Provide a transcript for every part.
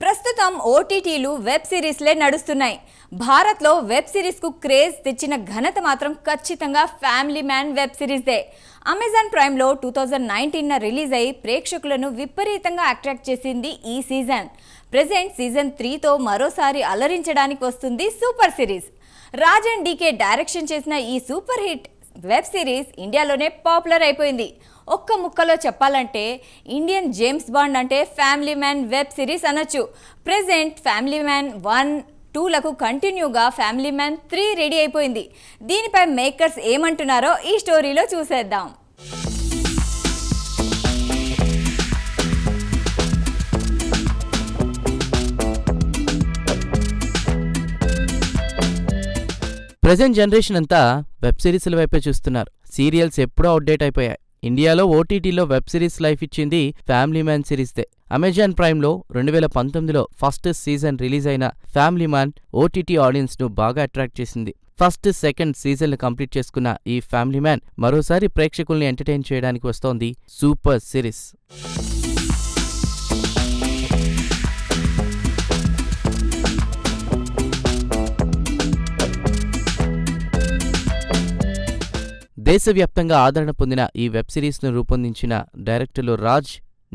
ప్రస్తుతం ఓటీటీలు వెబ్ సిరీస్లే నడుస్తున్నాయి. భారత్లో వెబ్ సిరీస్కు క్రేజ్ తెచ్చిన ఘనత మాత్రం ఖచ్చితంగా ఫ్యామిలీ మ్యాన్ వెబ్ సిరీస్దే. అమెజాన్ ప్రైమ్లో 2019 రిలీజ్ అయి ప్రేక్షకులను విపరీతంగా అట్రాక్ట్ చేసింది ఈ సీజన్. ప్రెజెంట్ సీజన్ 3తో మరోసారి అలరించడానికి వస్తుంది super series. Raj and DK direction చేసిన ఈ సూపర్ హిట్ వెబ్ సిరీస్ ఇండియాలోనే పాపులర్ అయిపోయింది. ఒక్క ముక్కలో చెప్పాలంటే ఇండియన్ జేమ్స్ బాండ్ అంటే ఫ్యామిలీ మ్యాన్ వెబ్ సిరీస్ అనొచ్చు. ప్రెజెంట్ ఫ్యామిలీ మ్యాన్ 1, 2లకు కంటిన్యూగా ఫ్యామిలీ మ్యాన్ 3 రెడీ అయిపోయింది. దీనిపై మేకర్స్ ఏమంటున్నారో ఈ స్టోరీలో చూసేద్దాం. ప్రెజెంట్ జనరేషన్ అంతా వెబ్ సిరీస్ల వైపే చూస్తున్నారు. సీరియల్స్ ఎప్పుడో అవుట్డేట్ అయిపోయాయి. ఇండియాలో ఓటీటీలో వెబ్ సిరీస్ లైఫ్ ఇచ్చింది ఫ్యామిలీ మ్యాన్ సిరీస్దే. అమెజాన్ ప్రైమ్లో 2019లో ఫస్ట్ సీజన్ రిలీజ్ అయిన ఫ్యామిలీ మ్యాన్ ఓటీటీ ఆడియన్స్ను బాగా అట్రాక్ట్ చేసింది. ఫస్ట్, సెకండ్ సీజన్లు కంప్లీట్ చేసుకున్న ఈ ఫ్యామిలీ మ్యాన్ మరోసారి ప్రేక్షకుల్ని ఎంటర్టైన్ చేయడానికి వస్తోంది సూపర్ సిరీస్. దేశవ్యాప్తంగా ఆదరణ పొందిన ఈ వెబ్ సిరీస్ను రూపొందించిన డైరెక్టర్లు రాజ్,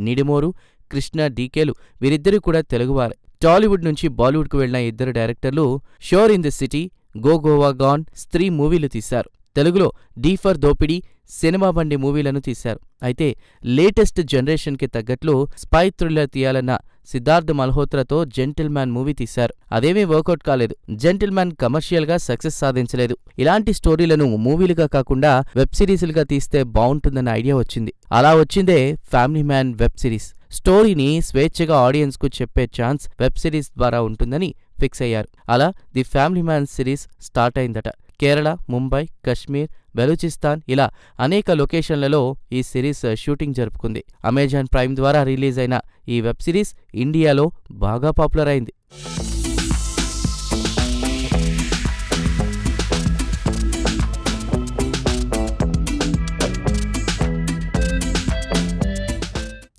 నిడిమోరు, కృష్ణ డీకేలు వీరిద్దరూ కూడా తెలుగువారే. టాలీవుడ్ నుంచి బాలీవుడ్కు వెళ్లిన ఇద్దరు డైరెక్టర్లు Shor in the city, go Goa gone, Stree మూవీలు తీశారు. తెలుగులో డీ ఫర్ దోపిడీ, సినిమా బండి మూవీలను తీశారు. అయితే లేటెస్ట్ జనరేషన్కి తగ్గట్లు స్పై థ్రిల్లర్ తీయాలన్న సిద్ధార్థ్ మల్హోత్రాతో జెంటిల్ మ్యాన్ మూవీ తీశారు. అదేమీ వర్కౌట్ కాలేదు. జెంటిల్ మ్యాన్ కమర్షియల్గా సక్సెస్ సాధించలేదు. ఇలాంటి స్టోరీలను మూవీలుగా కాకుండా వెబ్ సిరీస్లుగా తీస్తే బావుంటుందన్న ఐడియా వచ్చింది. అలా వచ్చిందే ఫ్యామిలీ మ్యాన్ వెబ్ సిరీస్. స్టోరీని స్వేచ్ఛగా ఆడియన్స్కు చెప్పే ఛాన్స్ వెబ్ సిరీస్ ద్వారా ఉంటుందని ఫిక్స్ అయ్యారు. అలా the family man series start అయిందట. కేరళ, ముంబై, కశ్మీర్, బెలూచిస్తాన్ ఇలా అనేక లొకేషన్లలో ఈ సిరీస్ షూటింగ్ జరుపుకుంది. అమెజాన్ ప్రైమ్ ద్వారా రిలీజ్ అయిన ఈ వెబ్ సిరీస్ ఇండియాలో బాగా పాపులర్ అయింది.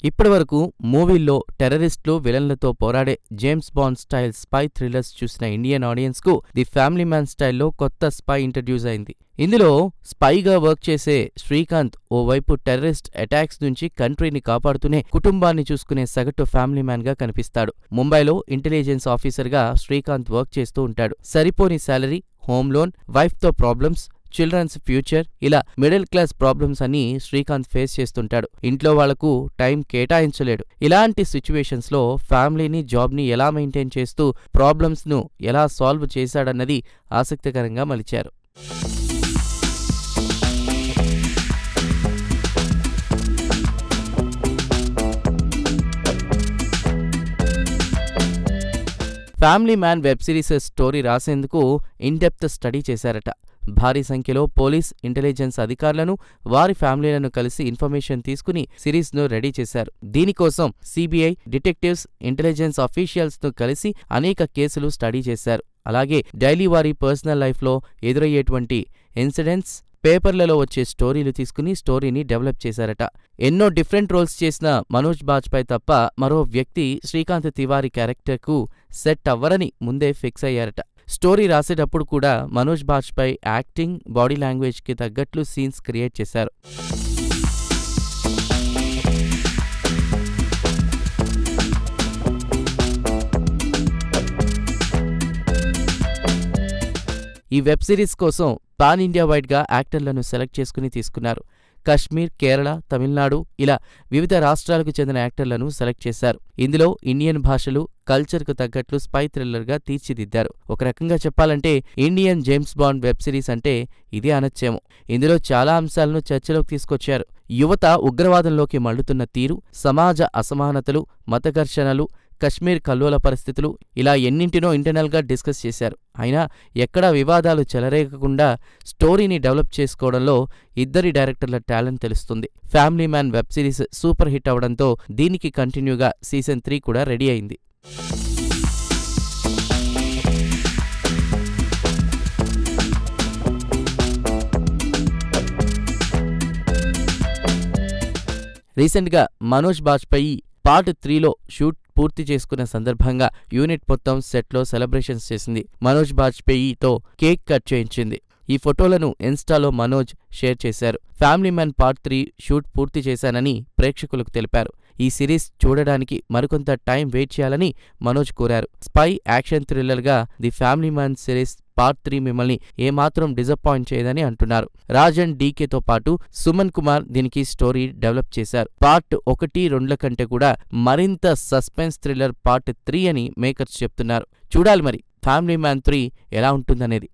ఇప్పటివరకు మూవీల్లో టెర్రరిస్టులు, విలన్లతో పోరాడే James bond style spy thrillers చూసిన ఇండియన్ ఆడియన్స్కు ది ఫ్యామిలీ మ్యాన్ స్టైల్లో కొత్త స్పై ఇంట్రడ్యూస్ అయింది. ఇందులో స్పైగా వర్క్ చేసే శ్రీకాంత్ ఓవైపు టెర్రరిస్ట్ అటాక్స్ నుంచి కంట్రీని కాపాడుతూనే కుటుంబాన్ని చూసుకునే సగటు ఫ్యామిలీ మ్యాన్ గా కనిపిస్తాడు. ముంబైలో ఇంటెలిజెన్స్ ఆఫీసర్గా శ్రీకాంత్ వర్క్ చేస్తూ ఉంటాడు. సరిపోని శాలరీ, హోమ్ లోన్, వైఫ్తో ప్రాబ్లమ్స్, చిల్డ్రన్స్ ఫ్యూచర్ ఇలా మిడిల్ క్లాస్ ప్రాబ్లమ్స్ అని శ్రీకాంత్ ఫేస్ చేస్తుంటాడు. ఇంట్లో వాళ్లకు టైం కేటాయించలేడు. ఇలాంటి సిచ్యువేషన్స్ లో ఫ్యామిలీని, జాబ్ని ఎలా మెయింటైన్ చేస్తూ ప్రాబ్లమ్స్ ను ఎలా సాల్వ్ చేశాడన్నది ఆసక్తికరంగా మలిచారు. Family man web series story రాసేందుకు ఇన్డెప్త్ స్టడీ చేశారట. భారీ సంఖ్యలో పోలీస్, ఇంటెలిజెన్స్ అధికారులను, వారి ఫ్యామిలీలను కలిసి ఇన్ఫర్మేషన్ తీసుకుని సిరీస్ను రెడీ చేశారు. దీనికోసం సిబిఐ, డిటెక్టివ్స్, ఇంటెలిజెన్స్ అఫీషియల్స్ను కలిసి అనేక కేసులు స్టడీ చేశారు. అలాగే డైలీ వారి పర్సనల్ లైఫ్లో ఎదురయ్యేటువంటి ఇన్సిడెంట్స్, పేపర్లలో వచ్చే స్టోరీలు తీసుకుని స్టోరీని డెవలప్ చేశారట. ఎన్నో డిఫరెంట్ రోల్స్ చేసిన మనోజ్ బాజ్పేయి తప్ప మరో వ్యక్తి శ్రీకాంత్ తివారీ క్యారెక్టర్కు సెట్ అవ్వరని ముందే ఫిక్స్ అయ్యారట. స్టోరీ రాసేటప్పుడు కూడా మనోజ్ బాజ్పేయి యాక్టింగ్, బాడీ లాంగ్వేజ్కి తగ్గట్లు సీన్స్ క్రియేట్ చేశారు. ఈ వెబ్ సిరీస్ కోసం పాన్ ఇండియా వైడ్గా యాక్టర్లను సెలెక్ట్ చేసుకుని తీసుకున్నారు. కశ్మీర్, కేరళ, తమిళనాడు ఇలా వివిధ రాష్ట్రాలకు చెందిన యాక్టర్లను సెలెక్ట్ చేశారు. ఇందులో ఇండియన్ భాషలు, కల్చర్కు తగ్గట్లు స్పై థ్రిల్లర్గా తీర్చిదిద్దారు. ఒక రకంగా చెప్పాలంటే Indian James bond web series అంటే ఇదే అనొచ్చేమో. ఇందులో చాలా అంశాలను చర్చలోకి తీసుకొచ్చారు. యువత ఉగ్రవాదంలోకి మళ్లుతున్న తీరు, సమాజ అసమానతలు, మత ఘర్షణలు, కశ్మీర్ కల్లోల పరిస్థితులు ఇలా ఎన్నింటినో ఇంటర్నల్గా డిస్కస్ చేశారు. అయినా ఎక్కడా వివాదాలు చెలరేగకుండా స్టోరీని డెవలప్ చేసుకోవడంలో ఇద్దరి డైరెక్టర్ల టాలెంట్ తెలుస్తుంది. Family man web series super hit అవడంతో దీనికి కంటిన్యూగా సీజన్ 3 కూడా రెడీ అయింది. రీసెంట్గా మనోజ్ బాజ్పేయి పార్ట్ 3లో షూట్ పూర్తి చేసుకున్న సందర్భంగా యూనిట్ మొత్తం సెట్లో సెలబ్రేషన్స్ చేసింది. మనోజ్ బాజ్పేయితో కేక్ కట్ చేయించింది. ఈ ఫోటోలను ఇన్స్టాలో మనోజ్ షేర్ చేశారు. ఫ్యామిలీ మ్యాన్ పార్ట్ 3 షూట్ పూర్తి చేశానని ప్రేక్షకులకు తెలిపారు. ఈ సిరీస్ చూడడానికి మరికొంత టైం వెయిట్ చేయాలని మనోజ్ కోరారు. స్పై యాక్షన్ థ్రిల్లర్గా the family man series part 3 మిమ్మల్ని ఏమాత్రం డిసప్పాయింట్ చేయదని అంటున్నారు. రాజ్ అండ్ డీకేతో పాటు సుమన్ కుమార్ దీనికి స్టోరీ డెవలప్ చేశారు. పార్ట్ 1-2ల కంటే కూడా మరింత సస్పెన్స్ థ్రిల్లర్ పార్ట్ 3 అని మేకర్స్ చెప్తున్నారు. చూడాలి మరి ఫ్యామిలీ మ్యాన్ 3 ఎలా ఉంటుందనేది.